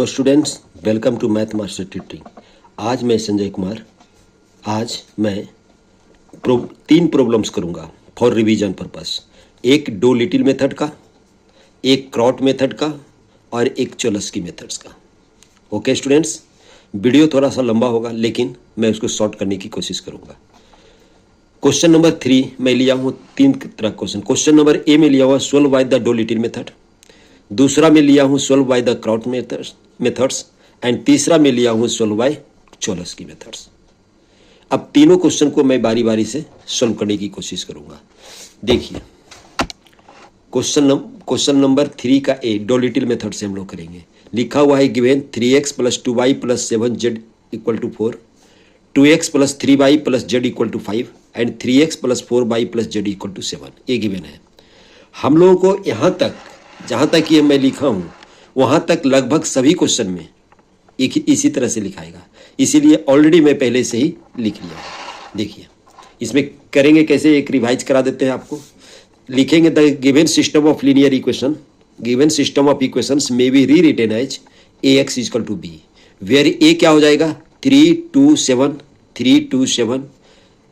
Hello students, welcome to math master tutoring. आज मैं संजय कुमार। आज मैं तीन प्रॉब्लम्स करूंगा फॉर रिवीजन पर्पस। एक डो लिटिल मेथड का, एक क्रॉट मेथड का और एक चोलस्की मेथड्स का। ओके स्टूडेंट्स, वीडियो थोड़ा सा लंबा होगा लेकिन मैं उसको शॉर्ट करने की कोशिश करूंगा। क्वेश्चन नंबर 3 मैं लिया हूँ तीन तरह क्वेश्चन। क्वेश्चन नंबर ए में लिया हुआ solve by the Doolittle method, दूसरा में लिया हूँ solve by the Crout methods and तीसरा में लिया हूँ सोल्व बाय चोलस्की मेथड्स। अब तीनों क्वेश्चन को मैं बारी बारी से सोल्व करने की कोशिश करूंगा। देखिए, क्वेश्चन नंबर 3 का ए डो लिटिल मेथड से हम लोग करेंगे। लिखा हुआ है given 3x + 2y + 7z = 4, 2x + 3y + z = 5 and 3x + 4y + z = 7। ये गिवन है। हम लोगों को यहाँ तक, जहाँ तक ये मैं लिखा हूँ वहाँ तक लगभग सभी क्वेश्चन में एक इसी तरह से लिखाएगा, इसीलिए ऑलरेडी मैं पहले से ही लिख लिया। देखिए इसमें करेंगे कैसे, एक रिवाइज करा देते हैं आपको। लिखेंगे the given system of linear equation, given system of equations may be rewritten as ax = b, where a क्या हो जाएगा 3 2 7 3 2 7,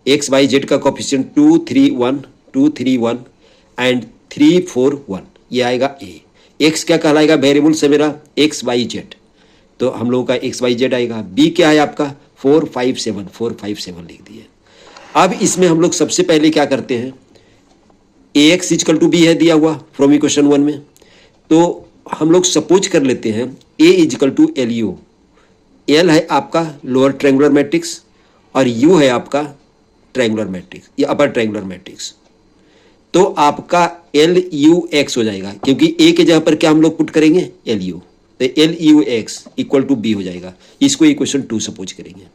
एक्स वाई जेड का कोफिशिएंट 2 3 1 2 3 1 एंड 3 4 1, ये आएगा a। x क्या कहलाएगा वेरिएबल से मेरा एक्स वाई जेड, तो हम लोगों का एक्स वाई जेड आएगा। b क्या है आपका 4 5 7, 4 5 7 लिख दिए। अब इसमें हम लोग सबसे पहले क्या करते हैं, ax = b है दिया हुआ फ्रॉम इक्वेशन 1 में, तो हम लोग सपोज कर लेते हैं a = LU। L है आपका लोअर ट्रायंगुलर मैट्रिक्स और U है आपका ट्रायंगुलर मैट्रिक्स या अपर ट्रायंगुलर मैट्रिक्स। तो आपका LUX हो जाएगा, क्योंकि A के जगह पर क्या हम लोग पुट करेंगे LU, तो LUX = B हो जाएगा। इसको इक्वेशन 2 सपोज करेंगे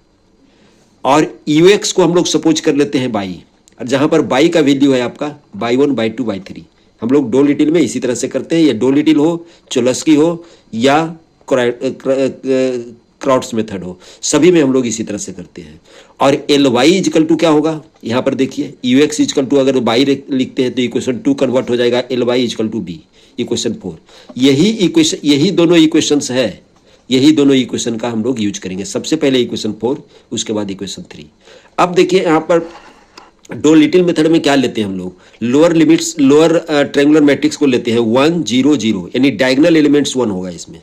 और UX को हम लोग सपोज कर लेते हैं बाई, और जहां पर बाई का वैल्यू है आपका by1 by2 by3। हम लोग डो लिटिल में इसी तरह से करते हैं, या डो लिटिल हो, चोलस्की हो या क्रॉट्स मेथड हो, सभी में हम लोग इसी तरह से करते हैं। और LY = क्या होगा, यहाँ पर देखिए UX = अगर बाई लिखते हैं तो इक्वेशन 2 कन्वर्ट हो जाएगा LY = B, इक्वेशन 4। यही दोनों इक्वेशंस है, यही दोनों इक्वेशन का हम लोग यूज करेंगे। सबसे पहले इक्वेशन 4, उसके बाद इक्वेशन 3। अब देखिए यहाँ पर डो लिटिल मेथड में क्या लेते हैं हम लोग, lower limits, lower triangular matrix को लेते हैं 1 0 0, यानी डायगोनल एलिमेंट्स 1 होगा इसमें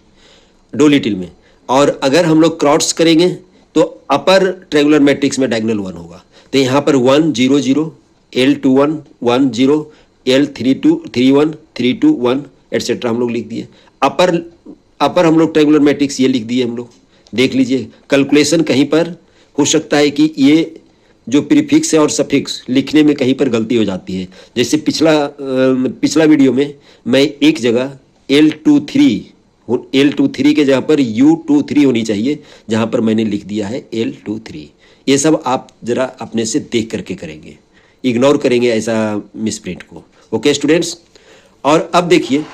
डो लिटिल में। और अगर हम लोग क्रॉट्स करेंगे तो अपर ट्रायंगुलर मैट्रिक्स में डायगोनल 1 होगा। तो यहाँ पर 1 0 0, L21 1 0, L32 3 1 3 2 1 एटसेट्रा हम लोग लिख दिए। अपर हम लोग ट्रायंगुलर मैट्रिक्स ये लिख दिए हम लोग। देख लीजिए कैलकुलेशन कहीं पर हो सकता है कि ये जो प्रीफिक्स है और सफिक्स लिखने में कहीं पर गलती हो जाती है। जैसे पिछला वीडियो में मैं एक जगह L23 के जगह पर U23 होनी चाहिए, जहां पर मैंने लिख दिया है L23। ये सब आप जरा अपने से देख करके करेंगे, इग्नोर करेंगे ऐसा मिसप्रिंट को। ओके स्टूडेंट्स, और अब देखिए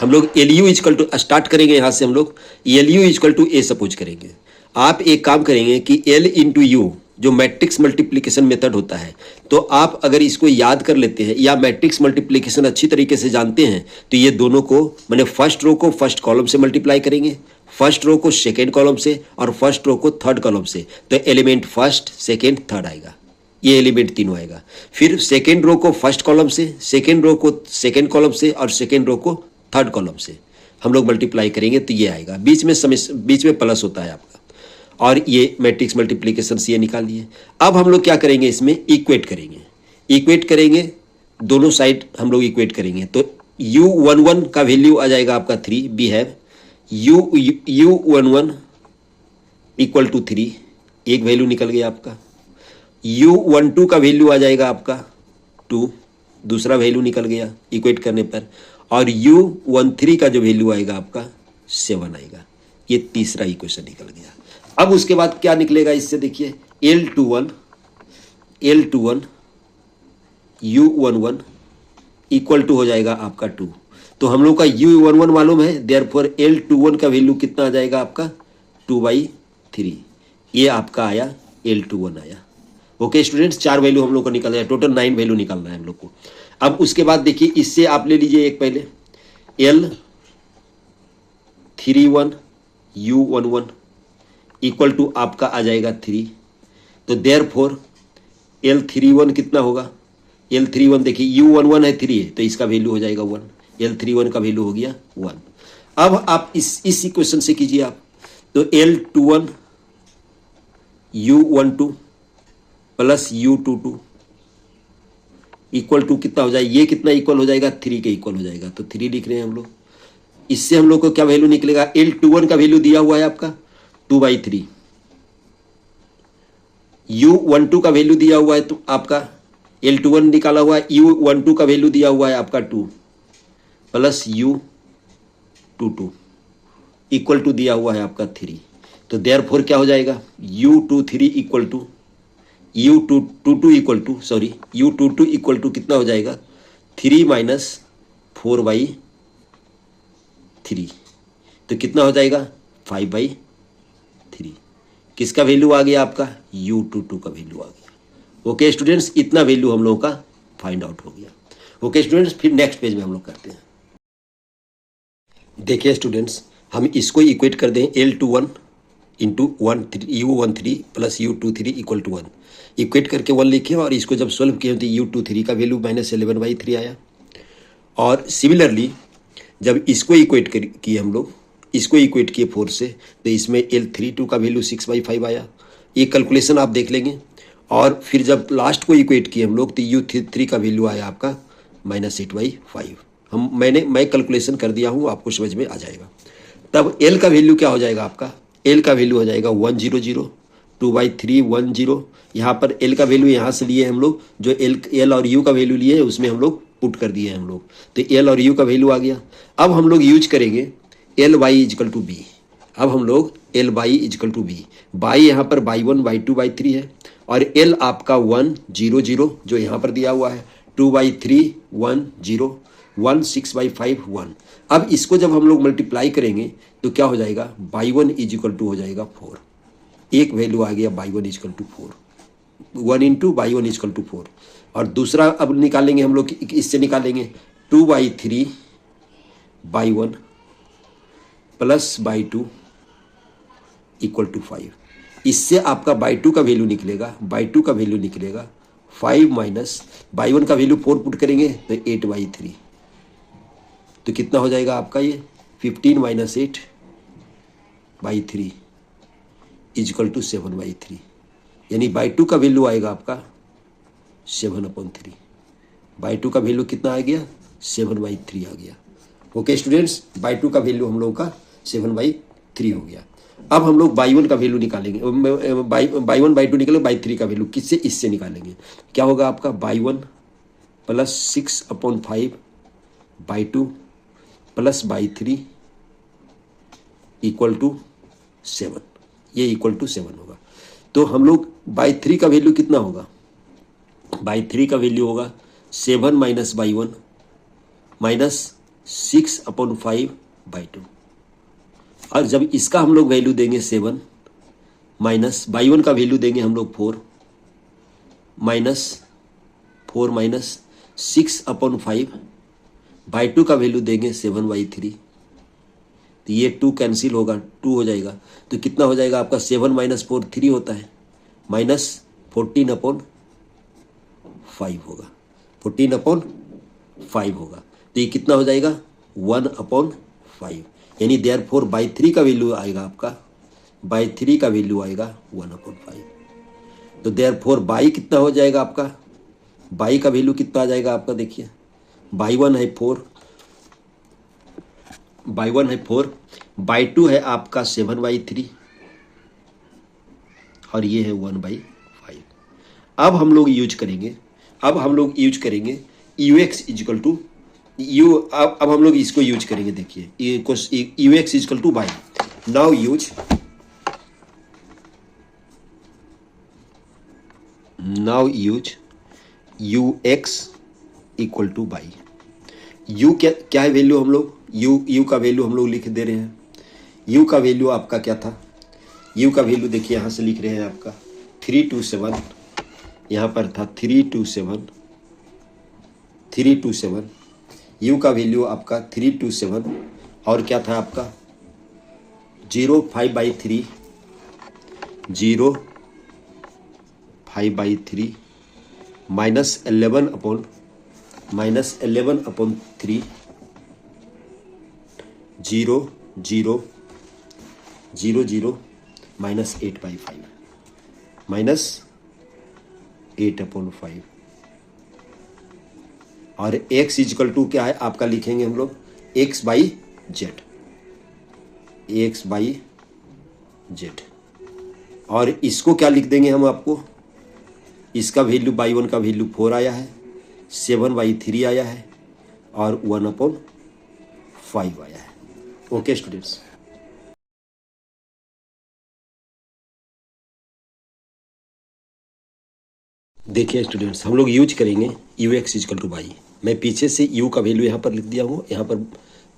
हम लोग LU = स्टार्ट करेंगे यहाँ से। हम लोग LU = A सपोज करेंगे। आप एक काम करेंगे कि L × U जो मैट्रिक्स मल्टीप्लिकेशन मेथड होता है, तो आप अगर इसको याद कर लेते हैं या मैट्रिक्स मल्टीप्लिकेशन अच्छी तरीके से जानते हैं, तो ये दोनों को मैंने फर्स्ट रो को फर्स्ट कॉलम से मल्टीप्लाई करेंगे, फर्स्ट रो को सेकेंड कॉलम से और फर्स्ट रो को थर्ड कॉलम से, तो एलिमेंट फर्स्ट सेकेंड थर्ड आएगा, ये एलिमेंट तीनों आएगा। फिर सेकेंड रो को फर्स्ट कॉलम से, सेकेंड रो को सेकेंड कॉलम से और सेकेंड रो को थर्ड कॉलम से हम लोग मल्टीप्लाई करेंगे, तो ये आएगा। बीच में प्लस होता है आपका, और ये मैट्रिक्स मल्टीप्लिकेशन से ये निकाल लिए। अब हम लोग क्या करेंगे, इसमें इक्वेट करेंगे दोनों साइड हम लोग इक्वेट करेंगे। तो U11 का वैल्यू आ जाएगा आपका 3, बी हैव U11 = 3, एक वैल्यू निकल गया आपका। U12 का वैल्यू आ जाएगा आपका 2, दूसरा वैल्यू निकल गया इक्वेट करने पर। और U13 का जो वैल्यू आएगा आपका 7 आएगा, ये तीसरा इक्वेशन निकल गया। अब उसके बाद क्या निकलेगा इससे, देखिए L21 U11 = हो जाएगा आपका 2। तो हम लोग का U11 मालूम है, देयरफॉर L21 का वैल्यू कितना आ जाएगा आपका 2/3, ये आपका आया L21 आया। ओके स्टूडेंट्स, 4 वैल्यू हम लोग को निकल जाए, टोटल 9 वैल्यू निकालना है हम लोग को। अब उसके बाद देखिए इससे आप ले लीजिए एक पहले 31 U11 इक्वल टू आपका आ जाएगा 3। तो देयरफॉर L31 कितना होगा? L31 देखिए U11 है 3 है तो इसका वैल्यू हो जाएगा 1। L31 का वैल्यू हो गया 1। अब आप इस इक्वेशन से कीजिए आप, तो L21 U12 plus U22 equal to कितना हो जाएगा? ये कितना इक्वल हो जाएगा? 3 के इक्वल हो जाएगा। तो 3 लिख रहे हैं हम लोग। इससे हम लोग को क्या वैल्यू निकलेगा? L21 का वैल्यू दिया हुआ है आपका 2/3, U12 का वैल्यू दिया हुआ है तो आपका L21 निकाला हुआ है, U12 का वैल्यू दिया हुआ है आपका 2 प्लस U22 इक्वल टू दिया हुआ है आपका 3। तो देयरफॉर क्या हो जाएगा? U23 equal to U22 equal to U22 equal to कितना हो जाएगा? 3 माइनस 4/3। तो कितना हो जाएगा? 5/3। किसका वैल्यू आ गया आपका? U22 का वैल्यू आ गया। ओके स्टूडेंट्स, इतना वैल्यू हम लोगों का फाइंड आउट हो गया। ओके स्टूडेंट्स, फिर नेक्स्ट पेज में हम लोग करते हैं। देखिए स्टूडेंट्स, हम इसको इक्वेट कर दें L21 into U13 plus U23 equal to 1। Equate करके 1 लिखे और इसको जब सोल्व किए तो U23 का वैल्यू -11/3 आया। और सिमिलरली जब इसको इक्वेट किए हम लोग, इसको इक्वेट किए 4 से, तो इसमें L32 का वैल्यू 6/5 आया। ये कैलकुलेशन आप देख लेंगे। और फिर जब लास्ट को इक्वेट किए हम लोग तो U3 का वैल्यू आया आपका -8/5। मैं कैलकुलेशन कर दिया हूँ, आपको समझ में आ जाएगा। तब L का वैल्यू क्या हो जाएगा आपका? L का वैल्यू हो जाएगा 100, 2/3 10। यहाँ पर L का वैल्यू यहाँ से लिए हम लोग, जो L और U का वैल्यू लिए है उसमें हम लोग पुट कर दिए हम लोग, तो L और U का वैल्यू आ गया। अब हम लोग यूज करेंगे Ly इजकल टू बी। अब हम लोग Ly equal to B, by यहाँ पर by1 by2 by3 है, और L आपका 1 0 0 जो यहाँ पर दिया हुआ है, 2/3 1 0 1 6/5 1। अब इसको जब हम लोग मल्टीप्लाई करेंगे तो क्या हो जाएगा? by1 इजिकल टू हो जाएगा 4। एक वैल्यू आ गया by1 equal to 4, 1 into by1 equal to 4। और दूसरा अब निकालेंगे हम लोग, इससे निकालेंगे 2/3 by1 plus by2 equal to 5। इससे आपका by2 का वैल्यू निकलेगा, by2 का वैल्यू निकलेगा 5 माइनस by1 का वैल्यू 4 पुट करेंगे तो 8/3। तो कितना हो जाएगा आपका? ये 15 माइनस 8/3 इजकल टू 7/3। यानी by2 का वैल्यू आएगा आपका 7/3। by2 का वैल्यू कितना आ गया? 7/3 आ गया। ओके स्टूडेंट्स, by2 का वैल्यू हम लोग का 7/3 हो गया। अब हम लोग by1 का वैल्यू निकालेंगे, by1 by2 निकालेंगे, by3 का वैल्यू किससे? इससे निकालेंगे। क्या होगा आपका? by1 plus 6/5 by2 plus by3 equal to 7। ये इक्वल टू 7 होगा। तो हम लोग by3 का वैल्यू कितना होगा? by3 का वैल्यू होगा 7 माइनस by1 माइनस 6/5/2। और जब इसका हम लोग वैल्यू देंगे 7 माइनस by1 का वैल्यू देंगे हम लोग 4 माइनस 6/5/2 का वैल्यू देंगे 7/3। तो ये 2 कैंसिल होगा, 2 हो जाएगा। तो कितना हो जाएगा आपका? 7 माइनस 4 3 होता है, माइनस 14/5 होगा, 14/5 होगा। तो ये कितना हो जाएगा? 1/5। यानी देयरफॉर by3 का वैल्यू आएगा आपका, by3 का वैल्यू आएगा 1/5। तो देयरफॉर by कितना हो जाएगा आपका? by का वैल्यू कितना आ जाएगा आपका? देखिए by1 है 4, by2 है आपका 7/3 और ये है 1/5। अब हम लोग यूज करेंगे ux इजिकल टू यू। अब हम लोग इसको यूज करेंगे। देखिए ux equal to by. Now use ux equal to by. u क्या है वैल्यू? हम लोग u का वैल्यू हम लोग लिख दे रहे हैं। u का वैल्यू आपका क्या था? u का वैल्यू देखिए यहाँ से लिख रहे हैं आपका 327, यहाँ पर था 327। u का वैल्यू आपका 327 और क्या था आपका 0 5/3 0 5/3 -11 अपॉन -11/3 0 0 0 0 -8/5 -8/5 और x इक्वल टू क्या है आपका, लिखेंगे हम लोग x/z x/z। और इसको क्या लिख देंगे हम आपको, इसका वैल्यू y1 का वैल्यू 4 आया है, 7/3 आया है और 1/5 आया है। ओके स्टूडेंट्स, देखिए स्टूडेंट्स, हम लोग यूज करेंगे ux इक्वल टू वाई। मैं पीछे से u का वैल्यू यहाँ पर लिख दिया हूँ, यहाँ पर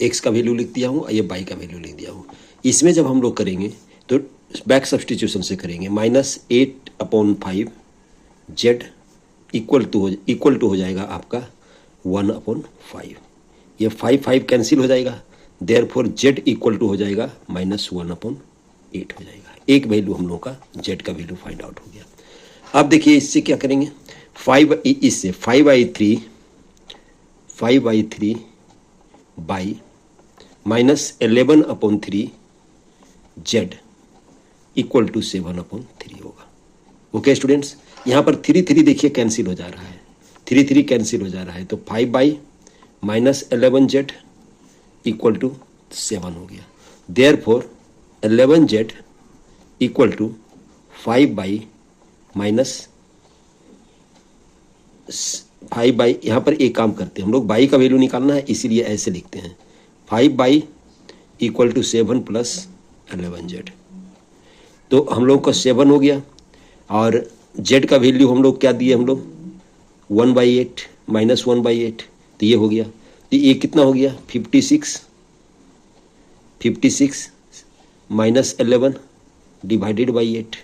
x का वैल्यू लिख दिया हूँ और ये y का वैल्यू लिख दिया हूँ। इसमें जब हम लोग करेंगे तो बैक सब्सटीट्यूशन से करेंगे। -8/5 z इक्वल टू हो जाएगा आपका 1/5। ये 5 कैंसिल हो जाएगा, देयरफॉर z इक्वल टू हो जाएगा -1/8 हो जाएगा। एक वैल्यू हम लोग का z का वैल्यू फाइंड आउट हो गया। अब देखिए इससे क्या करेंगे, 5/3 बाई -11/3 z इक्वल टू 7/3 होगा। ओके स्टूडेंट्स, यहाँ पर 3 देखिए कैंसिल हो जा रहा है, 3 कैंसिल हो जा रहा है, तो 5/-11z इक्वल टू 7 हो गया। देयरफॉर 11z इक्वल टू 5/-5 यहाँ पर एक काम करते हैं हम लोग, बाई का वैल्यू निकालना है इसीलिए ऐसे लिखते हैं 5/7 + 11z। तो हम लोग का 7 हो गया और z का वैल्यू हम लोग क्या दिए, हम लोग 1/8 -1/8, तो ये हो गया। तो ये कितना हो गया 56 -11 डिवाइडेड बाई 8।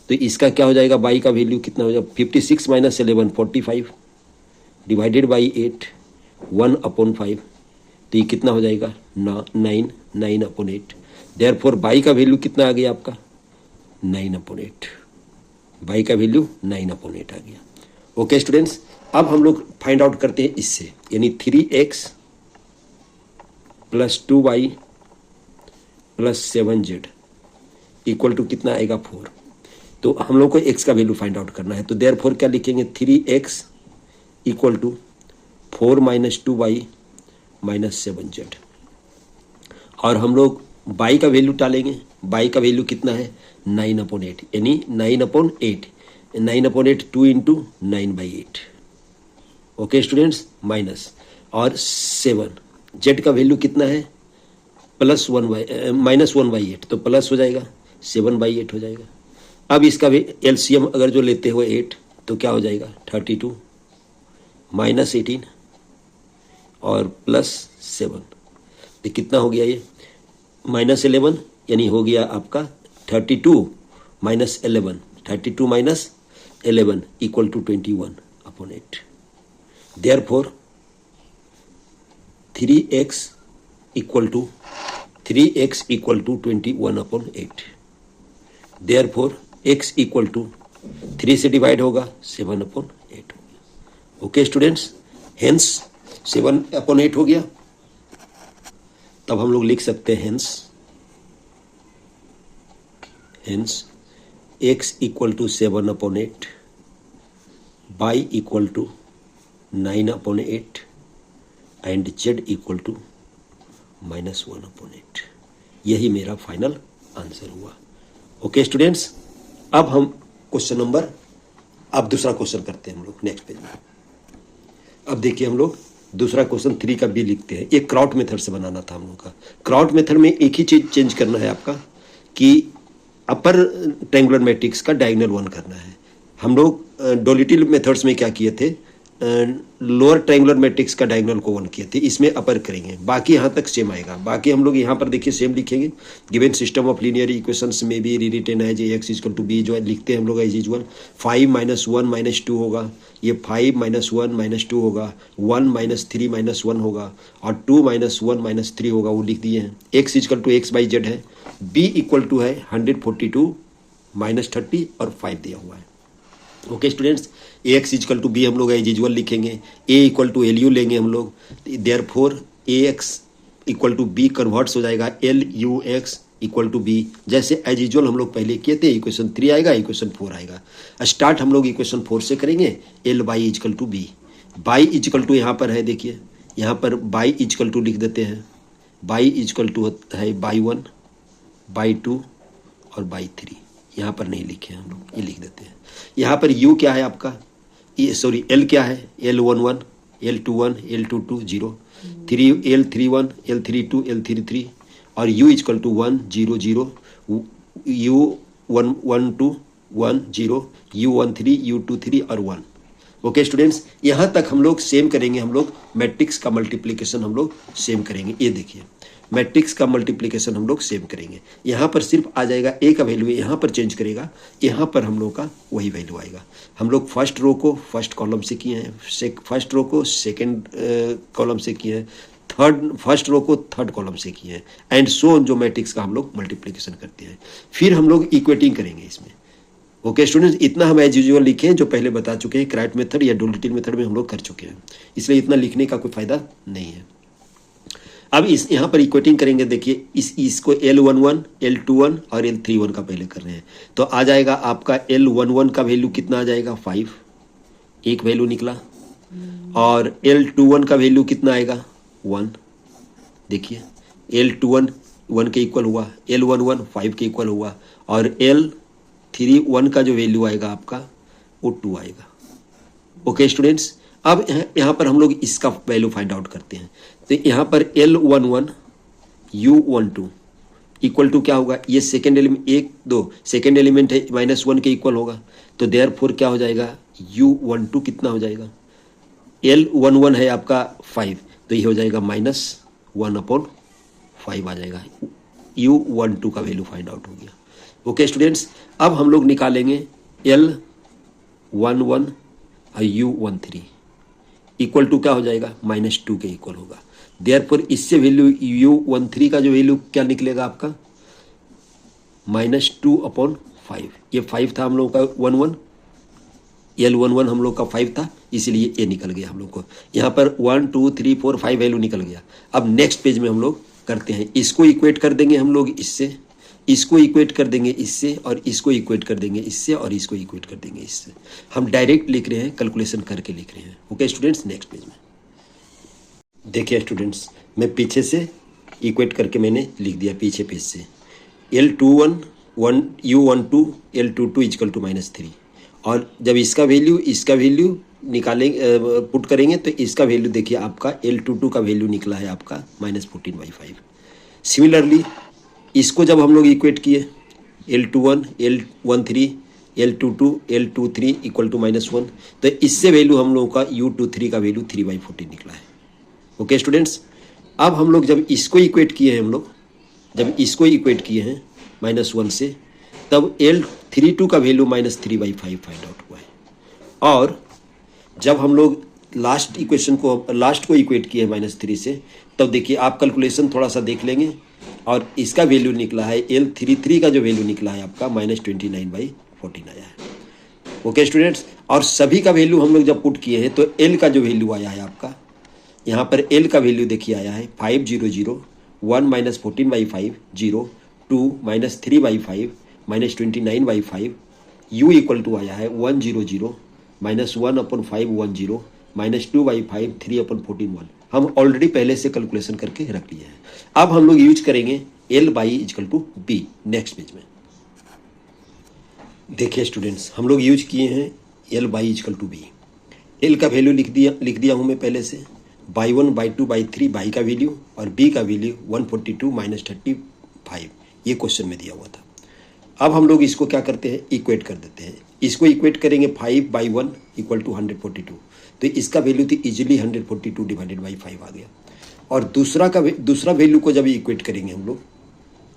तो इसका क्या हो जाएगा, बाई का वैल्यू कितना हो जाएगा 56 - 11 45 डिवाइडेड बाई 8 1/5। तो ये कितना हो जाएगा 9/8। देयरफॉर बाई का वैल्यू कितना आ गया आपका 9/8। बाई का वैल्यू 9/8 आ गया। ओके स्टूडेंट्स, अब हम लोग फाइंड आउट करते हैं इससे, यानी 3x + 2y + 7z equal to कितना आएगा 4। तो हम लोग को x का वैल्यू फाइंड आउट करना है, तो देयरफॉर क्या लिखेंगे 3x equal to 4 - 2y - 7z। और हम लोग y का वैल्यू डालेंगे, y का वैल्यू कितना है 9/8, यानी 9/8 2 × 9/8। ओके स्टूडेंट्स, माइनस और 7 z का वैल्यू कितना है -1/8, तो प्लस हो जाएगा 7/8 हो जाएगा। अब इसका भी एलसीएम अगर जो लेते हो 8 तो क्या हो जाएगा 32 -18 और +7, तो कितना हो गया ये -11, यानी हो गया आपका 32 - 11 equal to 21/8। Therefore 3x equal to 21/8। Therefore x equal to 3 से डिवाइड होगा 7/8 हो गया। ओके स्टूडेंट्स, हेंस 7/8 हो गया। तब हम लोग लिख सकते हैं hence x equal to 7/8, y equal to 9/8 and z equal to -1/8। यही मेरा फाइनल आंसर हुआ। ओके स्टूडेंट्स, अब हम क्वेश्चन नंबर, अब दूसरा क्वेश्चन करते हैं हम लोग नेक्स्ट पेज में। अब देखिए हम लोग दूसरा क्वेश्चन 3 का भी लिखते हैं। एक क्राउट मेथड से बनाना था हम लोग का। क्राउट मेथड में एक ही चीज चेंज करना है आपका कि अपर ट्रायंगुलर मैट्रिक्स का डायगोनल 1 करना है। हम लोग डोलिटल मेथड्स में क्या किए थे, लोअर ट्रायंगुलर मैट्रिक्स का डायगोनल को 1 किए थे, इसमें अपर करेंगे, बाकी यहाँ तक सेम आएगा। बाकी हम लोग यहाँ पर देखिए सेम लिखेंगे, given system of linear equations may be rewritten as x equal to b, जो है लिखते हैं हम लोग एज यूजुअल। 5 - 1 - 2 होगा, ये 5 - 1 - 2 होगा, 1 - 3 - 1 होगा, और 2 - 1 - 3 होगा, वो लिख दिए हैं। X equal to X by Z है, बी इक्वल टू है 142 - 30 और 5 दिया हुआ है। Okay students, A X equal to B हम लोग एज यूजुअल लिखेंगे, A equal to L U लेंगे हम लोग, therefore A X equal to B converts हो जाएगा L U X equal to B, जैसे एज यूजुअल हम लोग पहले किए थे। इक्वेशन 3 आएगा, इक्वेशन 4 आएगा। स्टार्ट हम लोग इक्वेशन 4 से करेंगे, L by equal to B, by equal to यहाँ पर है, देखिए यहाँ पर बाई इक्वल टू लिख देते हैं, बाई इक्वल टू है बाई 1 बाई 2 और बाई 3, यहाँ पर नहीं लिखे हम लोग, ये लिख देते हैं। यहाँ पर u क्या है आपका, ये सॉरी l क्या है, L11 L21 L22 0, 3 L31 L32 L33 और u equal to 1 0 0, U12 1 0, U13 U23 और 1। ओके स्टूडेंट्स, यहाँ तक हम लोग सेम करेंगे, हम लोग मैट्रिक्स का मल्टीप्लिकेशन हम लोग सेम करेंगे। ये देखिए मैट्रिक्स का मल्टीप्लिकेशन हम लोग सेम करेंगे, यहाँ पर सिर्फ आ जाएगा ए का वैल्यू, यहाँ पर चेंज करेगा, यहाँ पर हम लोग का वही वैल्यू आएगा। हम लोग फर्स्ट रो को फर्स्ट कॉलम से किए हैं, फर्स्ट रो को सेकेंड कॉलम से किए हैं, फर्स्ट रो को थर्ड कॉलम से किए हैं, एंड सो ऑन, जो मैट्रिक्स का हम लोग मल्टीप्लिकेशन करते हैं। फिर हम लोग इक्वेटिंग करेंगे इसमें। ओके स्टूडेंट्स, इतना हम एज यूजुअल लिखे हैं, जो पहले बता चुके हैं, क्राइट मेथड या डोलिटिल मेथड में हम लोग कर चुके हैं, इसलिए इतना लिखने का कोई फायदा नहीं है। अब इस यहाँ पर इक्वेटिंग करेंगे, देखिए इसको L11 L21 और L31 का पहले कर रहे हैं, तो आ जाएगा आपका L11 का वैल्यू कितना आ जाएगा 5, एक वैल्यू निकला, और L21 का वैल्यू कितना आएगा 1, देखिए L21 1 के इक्वल हुआ, L11 5 के इक्वल हुआ, और L31 का जो वैल्यू आएगा आपका वो 2 आएगा। ओके स्टूडेंट्स, अब यहाँ पर हम लोग इसका वैल्यू फाइंड आउट करते हैं, तो यहाँ पर L11 U12 इक्वल टू क्या होगा, ये सेकेंड एलिमेंट 1 2 सेकेंड एलिमेंट है, -1 के इक्वल होगा, तो देयरफॉर क्या हो जाएगा U12 कितना हो जाएगा, L11 है आपका 5, तो ये हो जाएगा -1/5 आ जाएगा, U12 का वैल्यू फाइंड आउट हो गया। ओके स्टूडेंट्स, अब हम लोग निकालेंगे L11 और U13 इक्वल टू क्या हो जाएगा, -2 के इक्वल होगा, देयरफॉर इससे वैल्यू U13 का जो वैल्यू क्या निकलेगा आपका -2/5, ये 5 था हम लोग का 11, L11 हम लोग का 5 था, इसीलिए ये निकल गया हम लोग को, यहाँ पर 1 2 3 4 5 वैल्यू निकल गया। अब नेक्स्ट पेज में हम लोग करते हैं, इसको इक्वेट कर देंगे हम लोग इससे, इसको इक्वेट कर देंगे इससे, और इसको इक्वेट कर देंगे इससे, और इसको इक्वेट कर देंगे इससे। हम डायरेक्ट लिख रहे हैं, कैलकुलेशन करके लिख रहे हैं। ओके स्टूडेंट्स, नेक्स्ट पेज में देखिए स्टूडेंट्स, मैं पीछे से इक्वेट करके मैंने लिख दिया पीछे पेज से, L21 U12 L22 equal to -3, और जब इसका वैल्यू निकालेंगे पुट करेंगे, तो इसका वैल्यू देखिए आपका L22 का वैल्यू निकला है आपका -14/5। सिमिलरली इसको जब हम लोग इक्वेट किए, L21 L13 L22 L23 equal to -1, तो इससे वैल्यू हम लोगों का U23 का वैल्यू 3/14 निकला है। ओके स्टूडेंट्स, अब हम लोग जब इसको इक्वेट किए हैं, -1 से, तब L32 का वैल्यू -3/5 फाइंड आउट हुआ है, और जब हम लोग लास्ट को इक्वेट किए -3 से, तब देखिए आप कैलकुलेशन थोड़ा सा देख लेंगे, और इसका वैल्यू निकला है L33 का जो वैल्यू निकला है आपका -29/14 आया है। ओके स्टूडेंट्स, और सभी का वैल्यू हम लोग जब पुट किए हैं, तो L का जो वैल्यू आया है आपका, यहाँ पर L का वैल्यू देखिए आया है 500 1 -14/5 0 2 -3/5 -29/5, U इक्वल टू आया है 100 -1/5 10 -2/5 3/14 1। हम ऑलरेडी पहले से कैलकुलेशन करके रख लिए हैं। अब हम लोग यूज करेंगे L by equal to B. Next page में देखिए स्टूडेंट्स, हम लोग यूज किए हैं L by equal to B. L का वैल्यू लिख दिया हूँ मैं पहले से, बाई 1 बाई 2 बाई 3 बाई का वैल्यू, और बी का वैल्यू 142 -35, ये क्वेश्चन में दिया हुआ था। अब हम लोग इसको क्या करते हैं, इक्वेट कर देते हैं। इसको इक्वेट करेंगे 5/1 इक्वल टू 142, तो इसका वैल्यू थी इजिली 142 डिवाइडेड बाई 5 आ गया। और दूसरा वैल्यू को जब इक्वेट करेंगे हम लोग,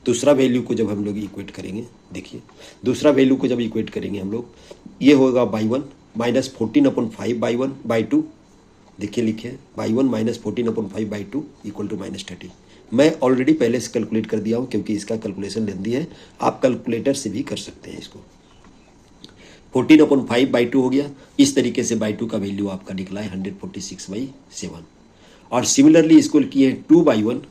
दूसरा वैल्यू को जब हम लोग इक्वेट करेंगे, देखिए दूसरा वैल्यू को जब इक्वेट करेंगे हम लोग, ये होगा बाई 1 माइनस 14/5/1/2, देखिए लिखिए बाई 1 माइनस 14/5/2 इक्वल टू -30। मैं ऑलरेडी पहले से कैलकुलेट कर दिया हूँ क्योंकि इसका कैलकुलेशन लेंदी है, आप कैलकुलेटर से भी कर सकते हैं इसको। 14/5/2 हो गया। इस तरीके से बाई 2 का वैल्यू आपका निकला है 146/7। और सिमिलरली इसको किए 2/1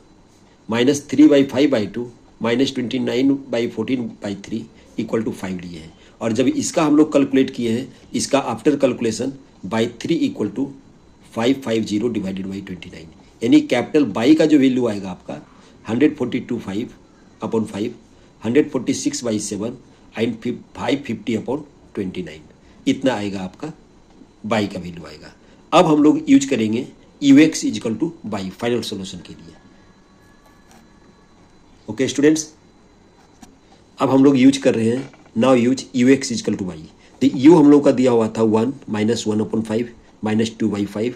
माइनस 3/5/2 माइनस 29/14/3 इक्वल टू 5 लिए हैं। और जब इसका हम लोग कैलकुलेट किए हैं, इसका after calculation by 3 equal to 550 divided by 29, यानी कैपिटल बाई का जो वैल्यू आएगा आपका 142/5 146/7 एंड 550/29, इतना आएगा आपका बाई का वैल्यू आएगा। अब हम लोग यूज करेंगे ux equal to by final solution के लिए। ओके स्टूडेंट्स, अब हम लोग यूज कर रहे हैं now use ux equal to by. तो u हम लोग का दिया हुआ था 1 माइनस 1/5 माइनस 2/5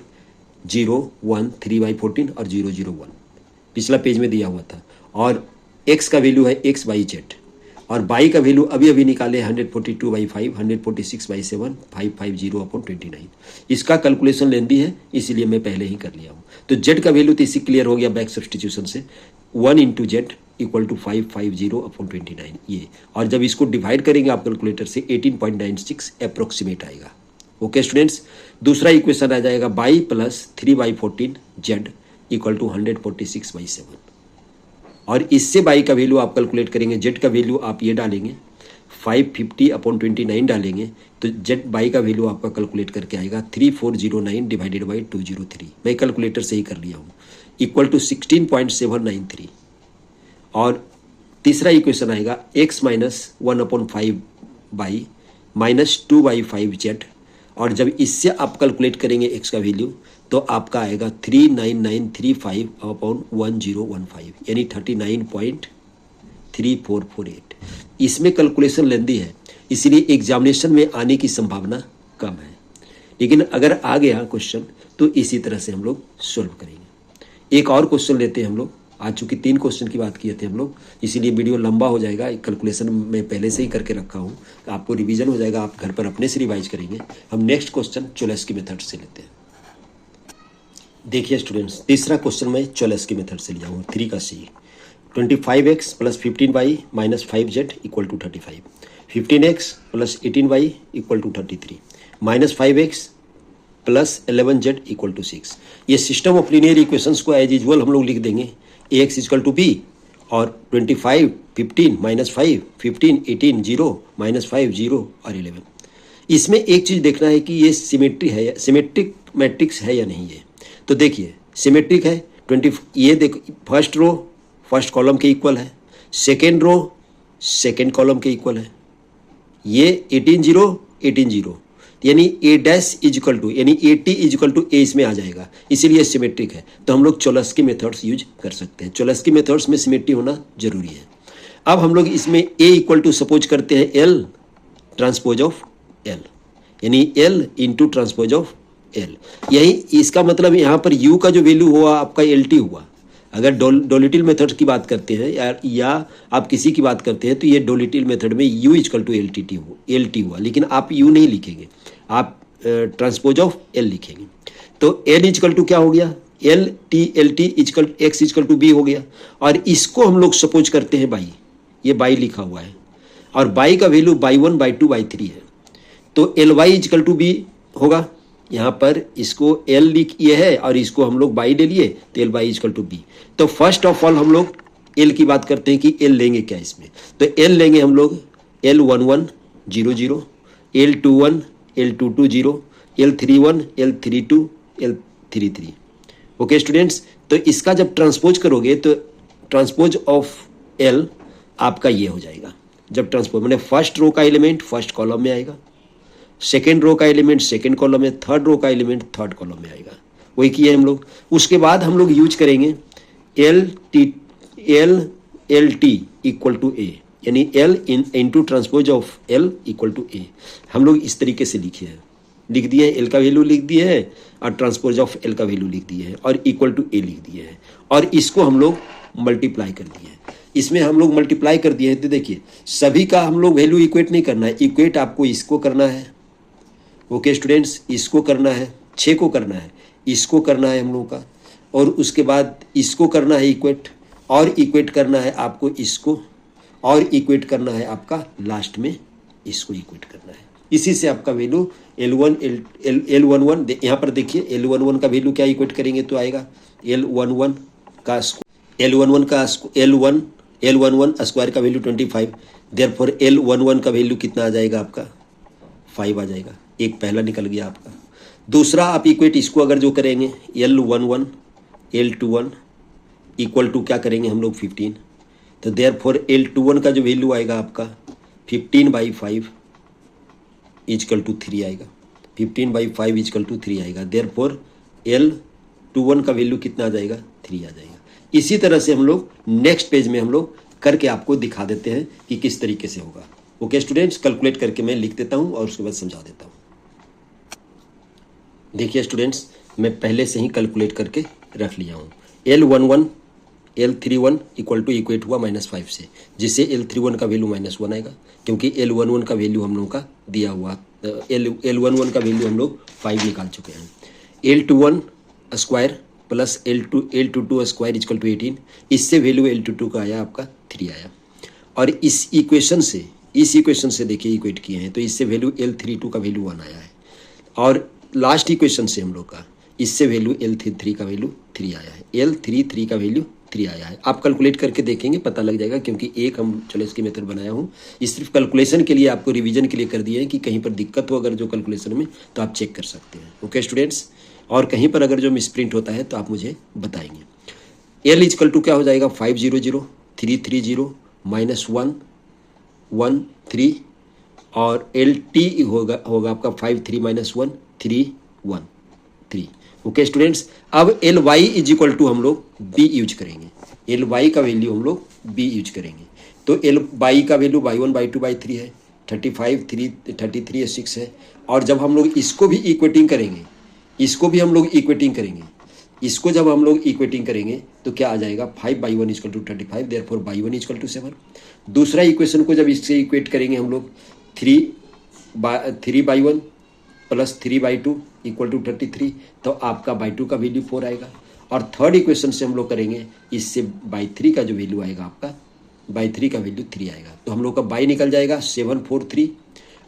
0 1 3/14 और 0 0 1 पिछला पेज में दिया हुआ था। और x का वैल्यू है x/z और बाई का वैल्यू अभी अभी निकाले 142/5 146/7 550/29। इसका कैलकुलेशन लेंदी है इसीलिए मैं पहले ही कर लिया हूँ। तो z का वैल्यू तो इसी क्लियर हो गया बैक सब्सटीट्यूशन से, 1 इंटू जेड इक्वल टू 550/29 ये। और जब इसको डिवाइड करेंगे आप कैलकुलेटर से 18.96 अप्रोक्सीमेट आएगा। ओके स्टूडेंट्स, दूसरा इक्वेशन आ जाएगा by plus 3/14 Z equal to 146/7। और इससे बाई का वैल्यू आप कैलकुलेट करेंगे, जेड का वैल्यू आप ये डालेंगे 550/29 डालेंगे तो जेड बाई का वैल्यू आपका कैलकुलेट करके आएगा 3409 डिवाइडेड बाई 203। मैं कैलकुलेटर से ही कर लिया हूँ, इक्वल टू 16.793। और तीसरा इक्वेशन आएगा x minus 1/5 by minus 2/5 Z. और जब इससे आप कैलकुलेट करेंगे x का वैल्यू तो आपका आएगा 39935/1015 यानी 39.3448। इसमें कैलकुलेशन लेंदी है इसीलिए एग्जामिनेशन में आने की संभावना कम है, लेकिन अगर आ गया क्वेश्चन तो इसी तरह से हम लोग सॉल्व करेंगे। एक और क्वेश्चन लेते हैं हम लोग। आज चूँकि 3 क्वेश्चन की बात किए थे हम लोग, इसीलिए वीडियो लंबा हो जाएगा। कैलकुलेशन मैं पहले से ही करके रखा हूँ, आपको रिवीजन हो जाएगा, आप घर पर अपने से रिवाइज करेंगे। हम नेक्स्ट क्वेश्चन चोलेस्की मेथड से लेते हैं। देखिए स्टूडेंट्स, तीसरा क्वेश्चन मैं चोलेस्की मेथड से लिया हूँ 3 का C। 25x plus 15y minus 5z equal to 35, 15x plus 18y equal to 33, minus 5x plus 11z equal to 6। ये सिस्टम ऑफ लीनियर इक्वेशंस को एज यूजुअल हम लोग लिख देंगे ax इक्वल टू b और 25 15 माइनस 5 15 18 0 माइनस 5 0 और 11। इसमें एक चीज़ देखना है कि ये सिमेट्री है या सिमेट्रिक मैट्रिक्स है या नहीं है। तो देखिए सिमेट्रिक है 20, ये देखो फर्स्ट रो फर्स्ट कॉलम के इक्वल है, सेकेंड रो सेकेंड कॉलम के इक्वल है, ये 18 0 18 0 यानी ए डैश इजिकल टू यानी ए टी इजिकल टू ए इसमें आ जाएगा, इसीलिए सिमेट्रिक है। तो हम लोग चोलेस्की मेथड्स यूज कर सकते हैं। चोलेस्की मेथड्स में सिमेट्री होना जरूरी है। अब हम लोग इसमें ए इक्वल टू सपोज करते हैं एल ट्रांसपोज ऑफ एल, यानी L into transpose of L. यही इसका मतलब यहाँ पर यू का जो वैल्यू हुआ आपका एल टी हुआ। अगर डोलिटिल मेथड की बात करते हैं या आप किसी की बात करते हैं तो ये डोलिटिल मेथड में U equal to L T हुआ, लेकिन आप यू नहीं लिखेंगे, आप ट्रांसपोज ऑफ एल लिखेंगे। तो एल इजकल टू क्या हो गया, L T equal X equal to B हो गया। और इसको हम लोग सपोज करते हैं बाई, ये बाई लिखा हुआ है और बाई का वैल्यू बाई 1 बाई 2 बाई 3 है। तो L Y equal to B होगा, यहाँ पर इसको एल लिख ये है और इसको हम लोग बाई ले लिए तो L by equal to B. तो फर्स्ट ऑफ ऑल हम लोग एल की बात करते हैं कि एल लेंगे क्या इसमें। तो एल लेंगे हम लोग L11 0 0, L21 L22 0, L31 L32 L33। Okay students, तो इसका जब ट्रांसपोज करोगे तो ट्रांसपोज ऑफ एल आपका ये हो जाएगा। जब ट्रांसपोज मैंने फर्स्ट रो का एलिमेंट फर्स्ट कॉलम में आएगा, सेकेंड रो का एलिमेंट सेकेंड कॉलम में, थर्ड रो का एलिमेंट थर्ड कॉलम में आएगा। वही किए हम लोग। उसके बाद हम लोग यूज करेंगे L T equal to A, यानी L into transpose of L equal to A। हम लोग इस तरीके से लिखे हैं, लिख दिए हैं, L का वैल्यू लिख दिए हैं और ट्रांसपोज ऑफ L का वैल्यू लिख दिए हैं और इक्वल टू A लिख दिए हैं और इसको हम लोग मल्टीप्लाई कर दिए हैं। इसमें हम लोग मल्टीप्लाई कर दिए हैं तो देखिए सभी का हम लोग वैल्यू इक्वेट नहीं करना है, इक्वेट आपको इसको करना है, ओके स्टूडेंट्स, इसको करना है, 6 को करना है, इसको करना है हम लोग का, और उसके बाद इसको करना है इक्वेट, और इक्वेट करना है आपको इसको, और इक्वेट करना है आपका लास्ट में इसको इक्वेट करना है। इसी से आपका वैल्यू L11 यहाँ पर देखिए L11 का वैल्यू क्या इक्वेट करेंगे तो आएगा L11 का L11 स्क्वायर का वैल्यू 25, देयरफॉर L11 का वैल्यू कितना आ जाएगा आपका 5 आ जाएगा। एक पहला निकल गया आपका। दूसरा आप इक्वेट इसको अगर जो करेंगे L11 L21 इक्वल टू क्या करेंगे हम लोग 15, तो देयरफॉर L21 का जो वैल्यू आएगा आपका 15/5 इजकल टू 3 आएगा, 15/5 इजकल टू 3 आएगा। देयरफॉर L21 का वैल्यू कितना आ जाएगा 3 आ जाएगा। इसी तरह से हम लोग नेक्स्ट पेज में हम लोग करके आपको दिखा देते हैं कि किस तरीके से होगा। ओके स्टूडेंट्स, कैलकुलेट करके मैं लिख देता हूँ और उसके बाद समझा देता हूँ। देखिए स्टूडेंट्स, मैं पहले से ही कैलकुलेट करके रख लिया हूँ। L11 L31 equal to equate हुआ -5 से, जिससे L31 का वैल्यू -1 आएगा क्योंकि L11 का वैल्यू हम लोग का दिया हुआ, L11 का वैल्यू हम लोग 5 निकाल चुके हैं। L21 square plus L22 square equal to 18, इससे वैल्यू L22 का आया आपका 3 आया। और इस इक्वेशन से देखिए इक्वेट किए हैं तो इससे वैल्यू L32 का वैल्यू 1 आया है, और लास्ट इक्वेशन से हम लोग का इससे वैल्यू L33 का वैल्यू 3 आया है, L33 का वैल्यू 3 आया है। आप कैलकुलेट करके देखेंगे पता लग जाएगा, क्योंकि एक हम चलो इसकी मेथड बनाया हूँ, इस सिर्फ कैलकुलेशन के लिए आपको रिवीजन के लिए कर दिए हैं कि कहीं पर दिक्कत हो अगर जो कैलकुलेशन में तो आप चेक कर सकते हैं। ओके स्टूडेंट्स, और कहीं पर अगर जो मिसप्रिंट होता है तो आप मुझे बताएंगे। L इजकल टू क्या हो जाएगा 500 330 -1 1 3, और LT होगा आपका 53 -1 3 1 3। ओके स्टूडेंट्स, अब Ly इज इक्वल टू हम लोग B यूज करेंगे, Ly का वैल्यू हम लोग B यूज करेंगे। तो Ly का वैल्यू y1 y2 y3 है, 35 33 6 है, और जब हम लोग इसको भी इक्वेटिंग करेंगे, इसको भी हम लोग इक्वेटिंग करेंगे, इसको जब हम लोग इक्वेटिंग करेंगे तो क्या आ जाएगा 5/1 equal to 35, therefore y1 equal to 7। दूसरा इक्वेशन को जब इससे इक्वेट करेंगे हम लोग 3/1 प्लस 3/2 इक्वल टू 33, तो आपका by2 का वैल्यू 4 आएगा। और थर्ड इक्वेशन से हम लोग करेंगे, इससे by3 का जो वैल्यू आएगा आपका by3 का वैल्यू 3 आएगा, तो हम लोग का by निकल जाएगा 743।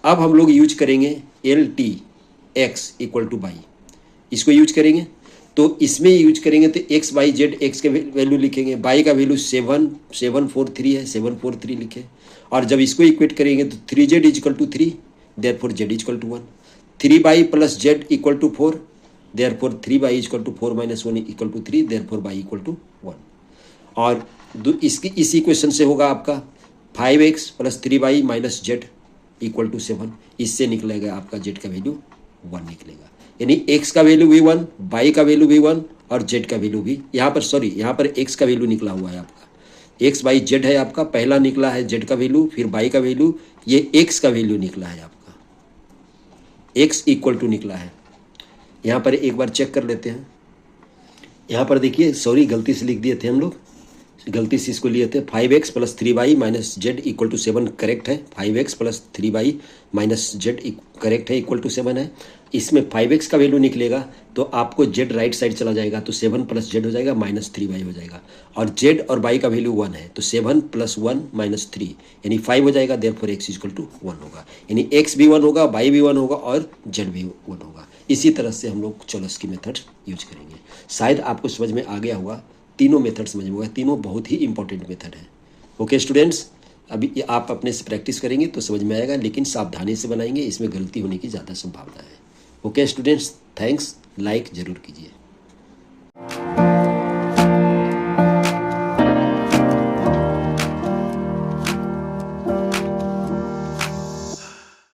अब हम लोग यूज करेंगे LTX इक्वल टू y, इसको यूज करेंगे तो इसमें यूज करेंगे तो x y z, x के वैल्यू लिखेंगे, y का वैल्यू 743 है, 743 लिखे, और जब इसको इक्वेट करेंगे तो 3z equal to 3, therefore z equal to 1, 3y plus z equal to 4, therefore 3y equal to 4 - 1 equal to 3, therefore y equal to 1। और इस इक्वेशन से होगा आपका 5x plus 3y minus z equal to 7, इससे निकलेगा आपका z का value 1 निकलेगा, यानी x का वैल्यू भी 1, y का वैल्यू भी 1 और z का वैल्यू भी, यहाँ पर x का वैल्यू निकला हुआ है आपका, x y z है आपका, पहला निकला है z का वैल्यू, फिर y का वैल्यू, ये x का वैल्यू निकला है आपका, x इक्वल टू निकला है। यहाँ पर एक बार चेक कर लेते हैं, यहाँ पर देखिए गलती से लिख दिए थे हम लोग, गलती से इसको लिए थे 5x plus 3y minus z equal to 7 correct है, 5x plus 3y minus z correct है इक्वल टू 7 है। इसमें 5x का वैल्यू निकलेगा तो आपको z राइट साइड चला जाएगा तो 7 प्लस z हो जाएगा माइनस 3y हो जाएगा, और z और y का वैल्यू 1 है तो 7 प्लस 1 माइनस 3 यानी 5 हो जाएगा, देयरफॉर x इक्वल टू 1 होगा, यानी x भी 1 होगा, y भी 1 होगा और z भी 1 होगा। इसी तरह से हम लोग चॉलस की मेथड यूज करेंगे। शायद आपको समझ में आ गया होगा, तीनों मेथड समझ में होगा, तीनों बहुत ही इंपॉर्टेंट मेथड है। ओके स्टूडेंट्स, अभी आप अपने से प्रैक्टिस करेंगे तो समझ में आएगा, लेकिन सावधानी से बनाएंगे, इसमें गलती होने की ज़्यादा संभावना है। ओके स्टूडेंट्स, थैंक्स, लाइक ज़रूर कीजिए।